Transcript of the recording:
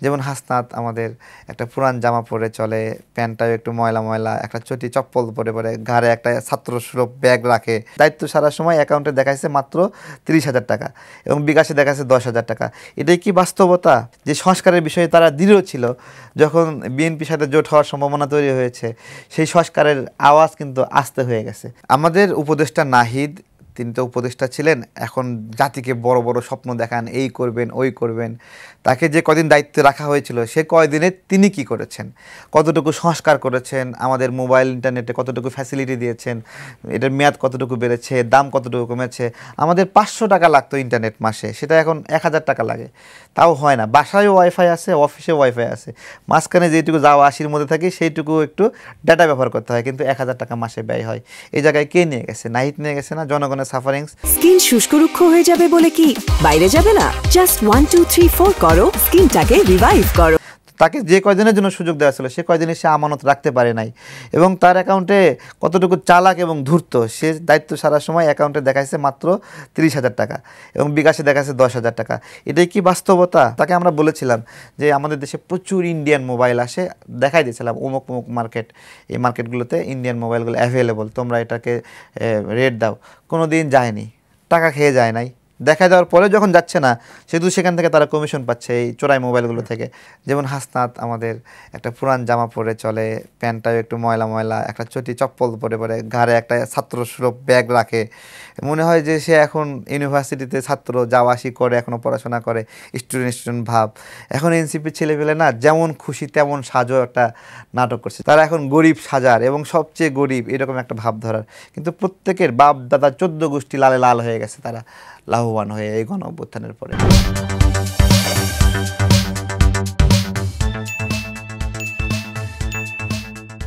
যেমন হাসনাত আমাদের একটা পুরান জামা পরে চলে, প্যান্টটাও একটু ময়লা ময়লা, একটা চটি চপ্পল পরে পরে, ঘাড়ে একটা ছাত্র সুলভ ব্যাগ রাখে। দায়িত্ব সারার সময় অ্যাকাউন্টে দেখাইছে মাত্র 30,000 টাকা এবং বিকাশে দেখাচ্ছে 10,000 টাকা। এটাই কি বাস্তবতা? যে সংস্কারের বিষয়ে তারা দৃঢ় ছিল, যখন বিএনপির সাথে জোট হওয়ার সম্ভাবনা তৈরি হয়েছে, সেই সংস্কারের আওয়াজ কিন্তু আস্তে হয়ে গেছে। আমাদের উপদেষ্টা নাহিদ, তিনি তো উপদেষ্টা ছিলেন, এখন জাতিকে বড় বড় স্বপ্ন দেখান, এই করবেন ওই করবেন। তাকে যে কদিন দায়িত্বে রাখা হয়েছিল, সে কয়দিনে তিনি কি করেছেন, কতটুকু সংস্কার করেছেন, আমাদের মোবাইল ইন্টারনেটে কতটুকু ফ্যাসিলিটি দিয়েছেন, এটার মেয়াদ কতটুকু বেড়েছে, দাম কতটুকু কমেছে। আমাদের 500 টাকা লাগতো ইন্টারনেট মাসে, সেটা এখন 1,000 টাকা লাগে, তাও হয় না। বাসায়ও ওয়াইফাই আছে, অফিসেও ওয়াইফাই আছে, মাঝখানে যেটুকু যাওয়া আসির মধ্যে থাকি সেইটুকু একটু ডাটা ব্যবহার করতে হয়, কিন্তু 1,000 টাকা মাসে ব্যয় হয়। এই জায়গায় কে নিয়ে গেছে? নাহিদ নিয়ে গেছে না? জনগণের সাফারিংস। স্কিন শুষ্ক রুক্ষ হয়ে যাবে বলে কি বাইরে যাবে না? জাস্ট 1 2 3 4 করো, স্কিনটাকে রিভাইভ করো। তাকে যে কয়দিনের জন্য সুযোগ দেওয়া ছিল, সে কয়দিনে সে আমানত রাখতে পারে নাই। এবং তার অ্যাকাউন্টে কতটুকু চালাক এবং ধূর্ত, সে দায়িত্ব সারার সময় অ্যাকাউন্টে দেখাইছে মাত্র 30,000 টাকা এবং বিকাশে দেখাচ্ছে 10,000 টাকা। এটাই কি বাস্তবতা? তাকে আমরা বলেছিলাম যে আমাদের দেশে প্রচুর ইন্ডিয়ান মোবাইল আসে, দেখাই দিয়েছিলাম অমুক অমুক মার্কেট, এই মার্কেটগুলোতে ইন্ডিয়ান মোবাইলগুলো অ্যাভেলেবল, তোমরা এটাকে রেট দাও। কোনো দিন যায়নি, টাকা খেয়ে যায় নাই। দেখা দেওয়ার পরে যখন যাচ্ছে না, শুধু সেখান থেকে তারা কমিশন পাচ্ছে এই চোরাই মোবাইলগুলো থেকে। যেমন হাসনাত আমাদের একটা পুরান জামা পরে চলে, প্যান্টটাও একটু ময়লা ময়লা, একটা চটি চপ্পল পরে পরে, ঘাড়ে একটা ছাত্র সুলভ ব্যাগ রাখে। মনে হয় যে সে এখন ইউনিভার্সিটিতে ছাত্র, যাওয়া আসি করে, এখনও পড়াশোনা করে, স্টুডেন্ট ভাব। এখন এনসিপির ছেলেপেলে না যেমন খুশি তেমন সাজো একটা নাটক করছে। তারা এখন গরিব সাজার এবং সবচেয়ে গরিব এরকম একটা ভাব ধরার, কিন্তু প্রত্যেকের বাপ দাদা 14 গোষ্ঠী লালে লাল হয়ে গেছে তারা লাভবান হয়ে এই গণ অভ্যুত্থানের পরে।